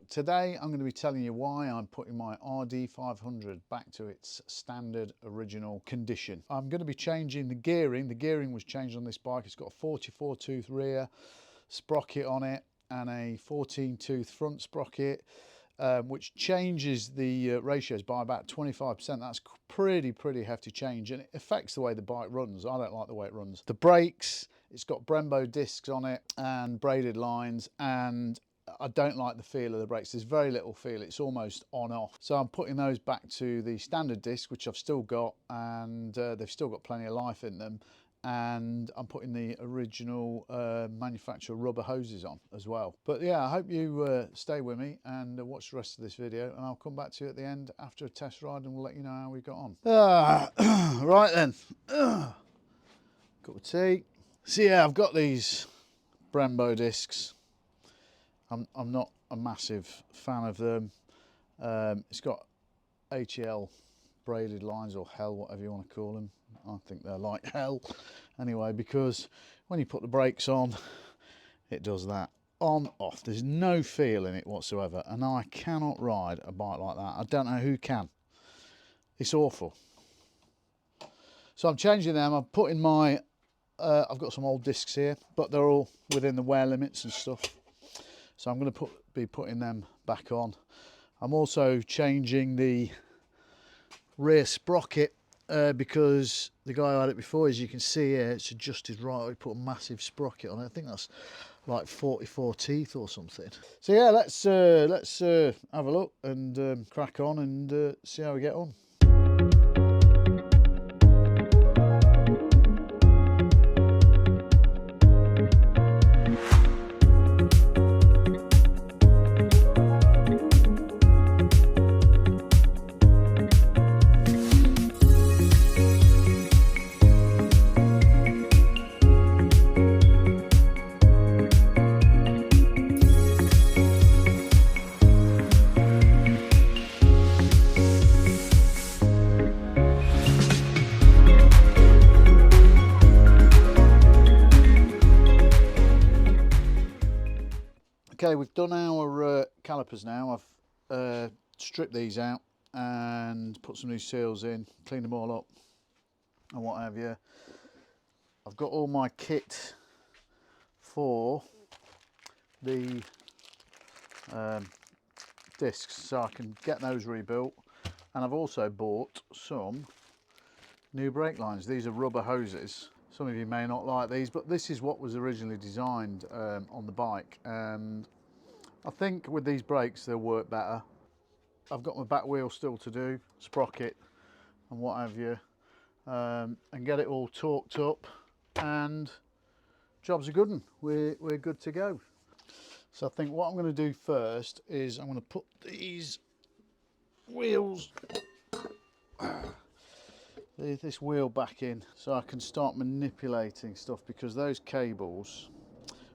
today I'm going to be telling you why I'm putting my RD500 back to its standard original condition. I'm going to be changing the gearing. The gearing was changed on this bike. It's got a 44 tooth rear sprocket on it and a 14 tooth front sprocket, which changes the ratios by about 25%. That's pretty hefty change, and it affects the way the bike runs. I don't like the way it runs. The brakes, it's got Brembo discs on it and braided lines, and I don't like the feel of the brakes. There's very little feel. It's almost on off. So I'm putting those back to the standard disc, which I've still got, and they've still got plenty of life in them. And I'm putting the original manufacturer rubber hoses on as well. But yeah, I hope you stay with me and watch the rest of this video, and I'll come back to you at the end after a test ride and we'll let you know how we got on. Right then, cup of tea. So yeah, I've got these Brembo discs. I'm not a massive fan of them. It's got HL braided lines, or hell, whatever you want to call them. I think they're like hell anyway, because when you put the brakes on, it does that on off. There's no feel in it whatsoever, and I cannot ride a bike like that. I don't know who can. It's awful. So I'm changing them. I'm putting my I've got some old discs here, but they're all within the wear limits and stuff, so I'm going to be putting them back on. I'm also changing the rear sprocket because the guy who had it before, as you can see here, it's adjusted right. We put a massive sprocket on it. I think that's like 44 teeth or something. So yeah, let's have a look and crack on and see how we get on. Okay, we've done our calipers now. I've stripped these out and put some new seals in, cleaned them all up and what have you. I've got all my kit for the discs, so I can get those rebuilt. And I've also bought some new brake lines. These are rubber hoses. Some of you may not like these, but this is what was originally designed on the bike, and I think with these brakes they'll work better. I've got my back wheel still to do, sprocket and what have you, and get it all torqued up, and job's a good one. We're good to go. So I think what I'm going to do first is I'm going to put these wheels, this wheel back in, so I can start manipulating stuff, because those cables,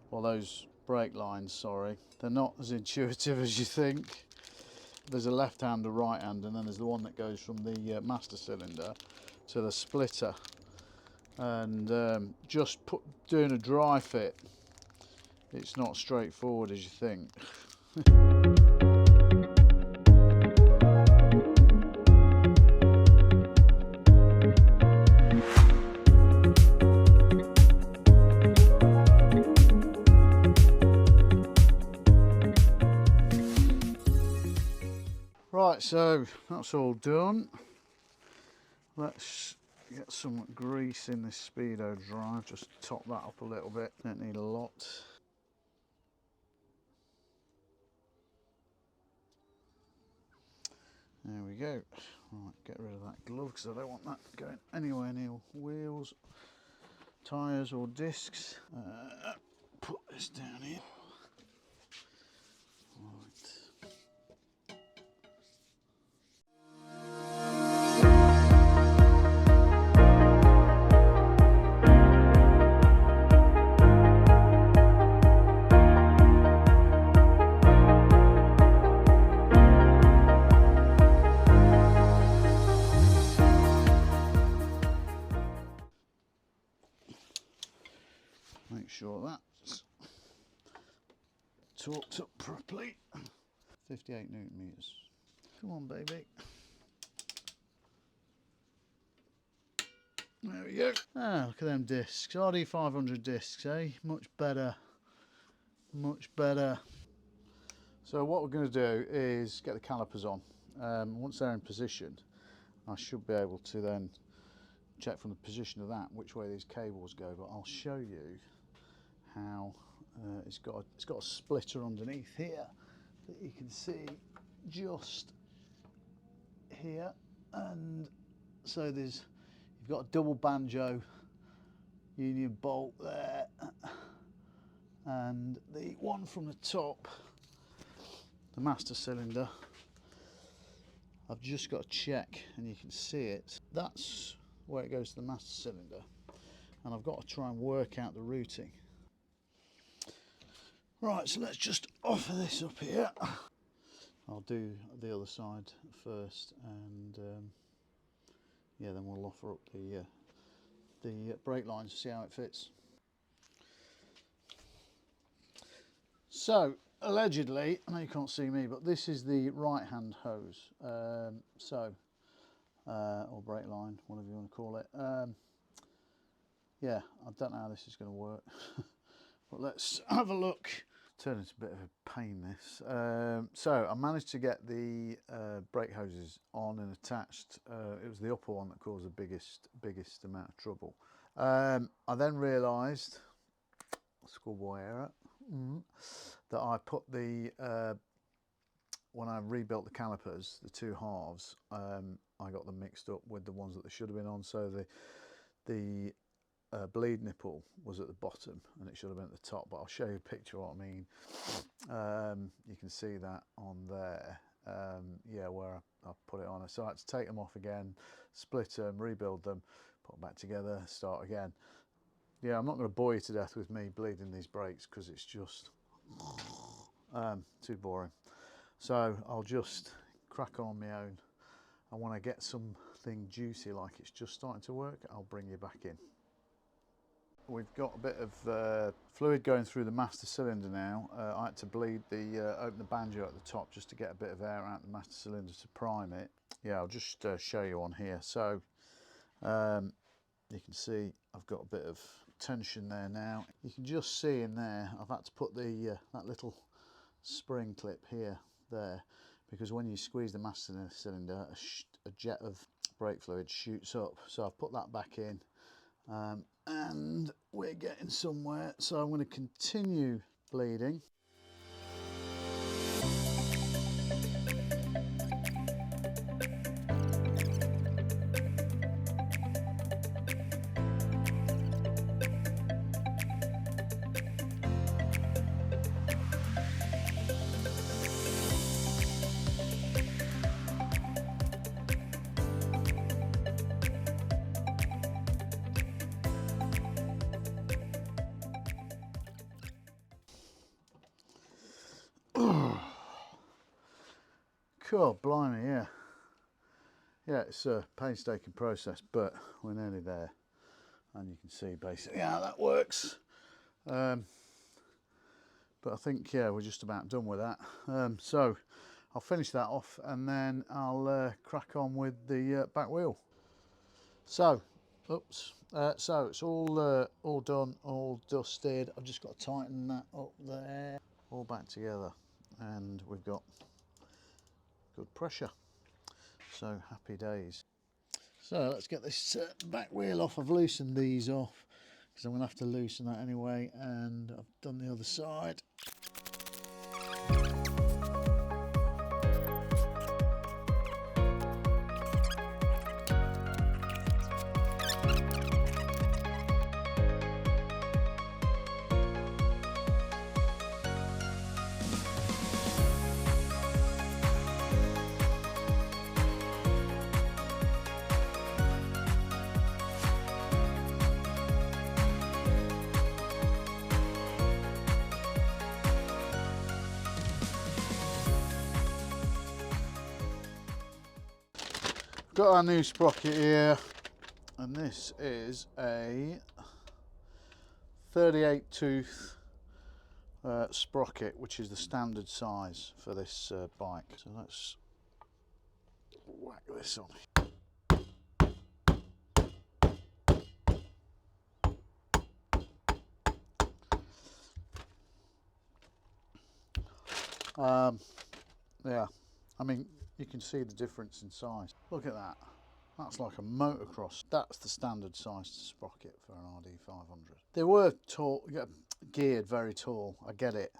or those brake lines, sorry, they're not as intuitive as you think. There's a left hand, a right hand, and then there's the one that goes from the master cylinder to the splitter, and just doing a dry fit, it's not straightforward as you think. Right, so that's all done. Let's get some grease in this speedo dry, just top that up a little bit, don't need a lot. There we go. Right, get rid of that glove because I don't want that going anywhere near wheels, tyres or discs. Put this down here. Right. Make sure that's torqued up properly. 58 Newton meters. Come on, baby. There we go. Ah, look at them discs. RD500 discs, eh? Much better. Much better. So what we're going to do is get the calipers on. Once they're in position, I should be able to then check from the position of that which way these cables go. But I'll show you how it's got a splitter underneath here that you can see just here, and so you've got a double banjo union bolt there, and the one from the top, the master cylinder, I've just got to check, and you can see it, that's where it goes to the master cylinder, and I've got to try and work out the routing. Right, so let's just offer this up here. I'll do the other side first, and yeah, then we'll offer up the brake lines to see how it fits. So allegedly, I know you can't see me, but this is the right hand hose, or brake line, whatever you want to call it. Yeah, I don't know how this is going to work, but let's have a look. Turned into a bit of a pain, this. So I managed to get the brake hoses on and attached. It was the upper one that caused the biggest amount of trouble. I then realised, schoolboy error, that I put the when I rebuilt the calipers, the two halves, I got them mixed up with the ones that they should have been on. So the bleed nipple was at the bottom and it should have been at the top, but I'll show you a picture of what I mean. You can see that on there, yeah, where I put it on. So I had to take them off again, split them, rebuild them, put them back together, start again. Yeah, I'm not going to bore you to death with me bleeding these brakes because it's just too boring. So I'll just crack on my own, and when I get something juicy like it's just starting to work, I'll bring you back in. We've got a bit of fluid going through the master cylinder now. I had to bleed open the banjo at the top just to get a bit of air out the master cylinder to prime it. Yeah, I'll just show you on here. So you can see I've got a bit of tension there now. You can just see in there I've had to put that little spring clip here there, because when you squeeze the master cylinder, a jet of brake fluid shoots up. So I've put that back in. And we're getting somewhere, so I'm going to continue bleeding. God, blimey, yeah. Yeah, it's a painstaking process, but we're nearly there. And you can see basically how that works. But I think, yeah, we're just about done with that. So I'll finish that off and then I'll crack on with the back wheel. So, oops. So it's all done, all dusted. I've just got to tighten that up there. All back together. And we've got good pressure, so happy days. So let's get this back wheel off. I've loosened these off because I'm going to have to loosen that anyway, and I've done the other side. Got our new sprocket here, and this is a 38 tooth sprocket, which is the standard size for this bike. So let's whack this on. Yeah, I mean, you can see the difference in size. Look at that. That's like a motocross. That's the standard size sprocket for an RD500. They were tall, geared very tall. I get it.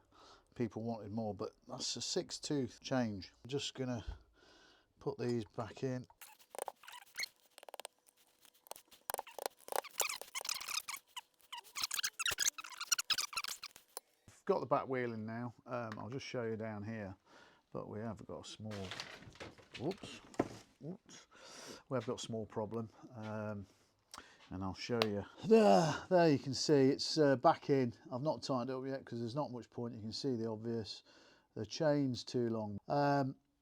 People wanted more, but that's a 6-tooth change. I'm just gonna put these back in. I've got the back wheel in now. I'll just show you down here, but we have got a small, whoops. We have got a small problem, and I'll show you. There you can see it's back in. I've not tightened it up yet because there's not much point. You can see the obvious. The chain's too long.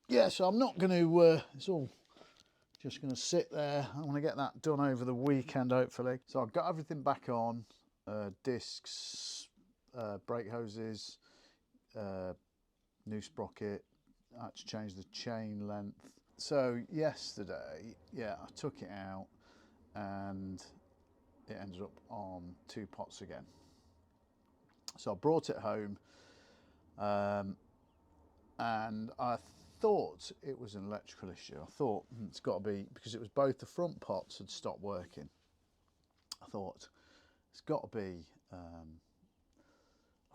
Yeah, so I'm not going to, it's all just going to sit there. I want to get that done over the weekend, hopefully. So I've got everything back on, discs, brake hoses, new sprocket. I had to change the chain length. So yesterday, yeah, I took it out and it ended up on 2 pots again. So I brought it home, and I thought it was an electrical issue. I thought it's got to be, because it was both the front pots had stopped working. I thought it's got to be a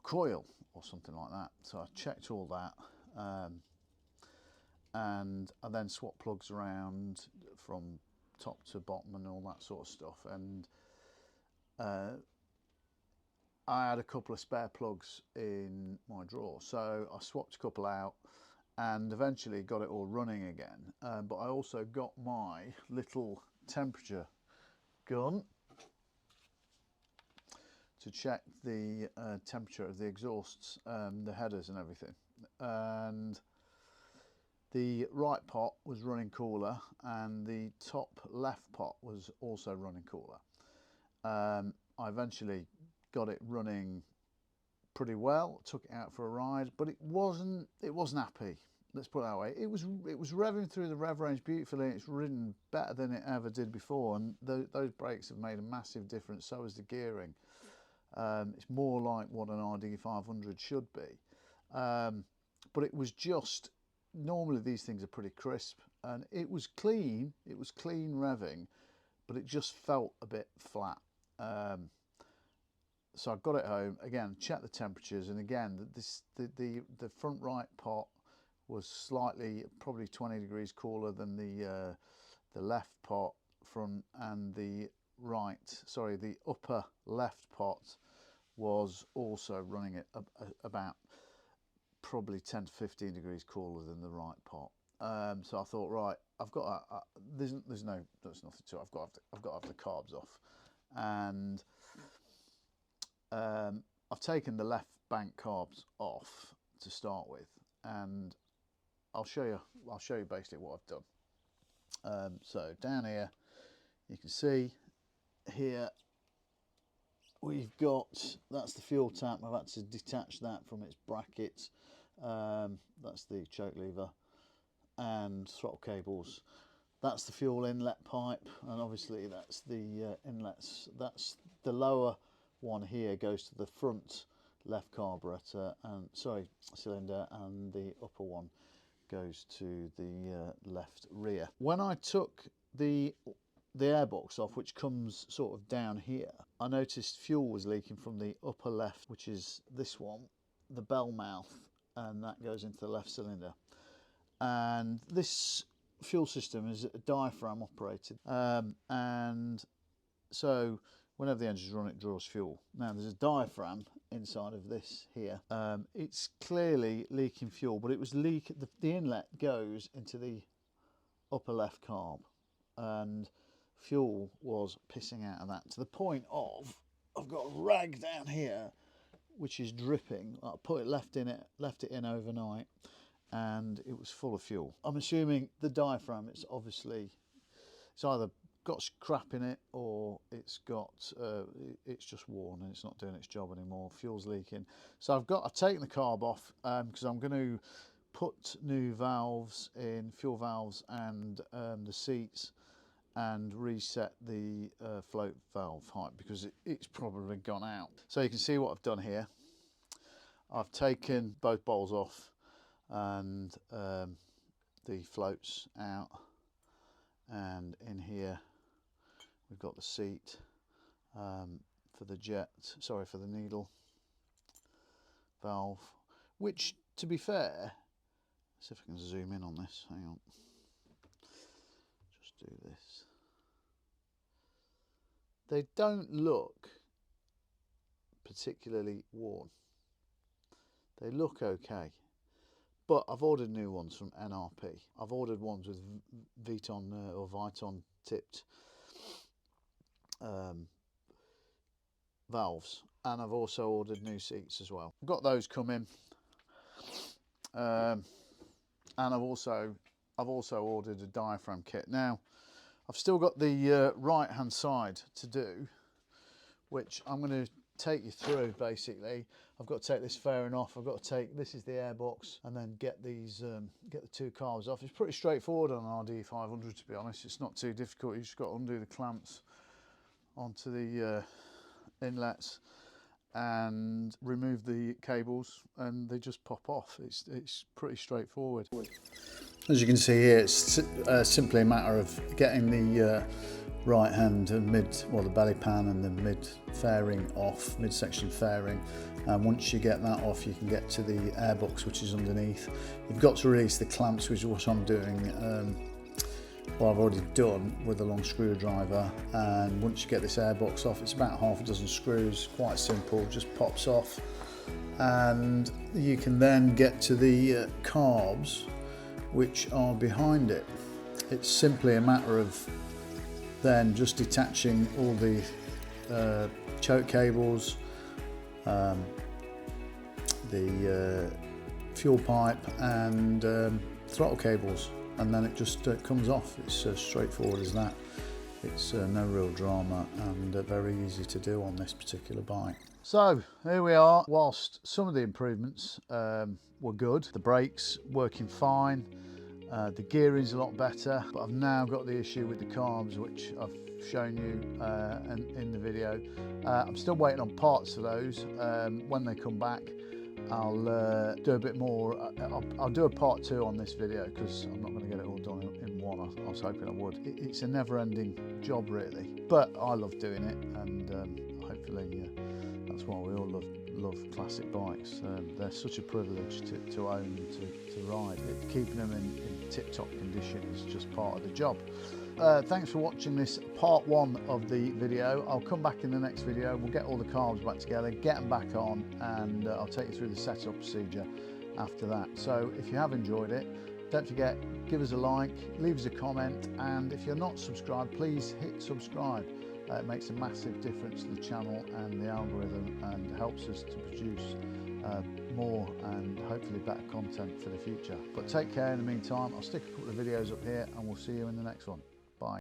coil or something like that. So I checked all that, and I then swapped plugs around from top to bottom and all that sort of stuff. And I had a couple of spare plugs in my drawer, so I swapped a couple out and eventually got it all running again. But I also got my little temperature gun to check the temperature of the exhausts, the headers and everything. And the right pot was running cooler and the top left pot was also running cooler. I eventually got it running pretty well, took it out for a ride, but it wasn't happy. Let's put it that way. It was revving through the rev range beautifully. It's ridden better than it ever did before, and those brakes have made a massive difference. So has the gearing. It's more like what an RD500 should be. But it was just, normally these things are pretty crisp, and it was clean. It was clean revving, but it just felt a bit flat. So I got it home again, checked the temperatures, and again the front right pot was slightly, probably 20 degrees cooler than the left pot front, and the upper left pot was also running it about probably 10 to 15 degrees cooler than the right pot. So I thought, right, I've got there's nothing to it. I've got to have the carbs off, and I've taken the left bank carbs off to start with, and I'll show you basically what I've done. So down here you can see here we've got, that's the fuel tap. I've had to detach that from its brackets. That's the choke lever and throttle cables. That's the fuel inlet pipe, and obviously that's the inlets. That's the lower one here goes to the front left carburetor and cylinder, and the upper one goes to the left rear. When I took the airbox off, which comes sort of down here, I noticed fuel was leaking from the upper left, which is this one, the bell mouth, and that goes into the left cylinder. And this fuel system is diaphragm operated, and so whenever the engine's run, it draws fuel. Now there's a diaphragm inside of this here. It's clearly leaking fuel, but it was the inlet goes into the upper left carb, and fuel was pissing out of that, to the point of I've got a rag down here which is dripping. I left it in overnight, and it was full of fuel. I'm assuming the diaphragm, it's either got scrap in it, or it's just worn and it's not doing its job anymore. Fuel's leaking. So I've taken the carb off because I'm going to put new valves in, fuel valves, and the seats, and reset the float valve height because it's probably gone out. So you can see what I've done here. I've taken both bowls off and the floats out, and in here we've got the seat for the needle valve, which, to be fair, see if I can zoom in on this, hang on, just do this. They don't look particularly worn, they look okay, but I've ordered new ones from NRP. I've ordered ones with Viton or Viton tipped valves, and I've also ordered new seats as well. I've got those coming, and I've also ordered a diaphragm kit. Now I've still got the right hand side to do, which I'm going to take you through. Basically, I've got to take this fairing off. I've got to take, this is the airbox, and then get these get the two carbs off. It's pretty straightforward on an RD500, to be honest. It's not too difficult. You just got to undo the clamps onto the inlets and remove the cables, and they just pop off. It's pretty straightforward. As you can see here, it's simply a matter of getting the right hand and the belly pan and the mid fairing off, midsection fairing, and once you get that off, you can get to the airbox, which is underneath. You've got to release the clamps, which is what I'm doing. Well, I've already done with a long screwdriver, and once you get this airbox off, it's about half a dozen screws, quite simple, just pops off, and you can then get to the carbs, which are behind it. It's simply a matter of then just detaching all the choke cables, the fuel pipe, and throttle cables, and then it just comes off. It's as straightforward as that. It's no real drama, and very easy to do on this particular bike. So here we are. Whilst some of the improvements were good, the brakes working fine, the gearing's a lot better, but I've now got the issue with the carbs, which I've shown you in the video. I'm still waiting on parts for those. When they come back, I'll do a bit more. I'll do a part 2 on this video, because I'm not going to get it all done in one. I was hoping I would. It's a never-ending job, really, but I love doing it, and hopefully that's why we all love classic bikes. They're such a privilege to own and to ride. Keeping them in tip-top condition is just part of the job. Thanks for watching this part 1 of the video. I'll come back in the next video. We'll get all the carbs back together, get them back on, and I'll take you through the setup procedure after that. So if you have enjoyed it, don't forget, give us a like, leave us a comment, and if you're not subscribed, please hit subscribe. It makes a massive difference to the channel and the algorithm, and helps us to produce more and hopefully better content for the future. But take care in the meantime. I'll stick a couple of videos up here, and we'll see you in the next one.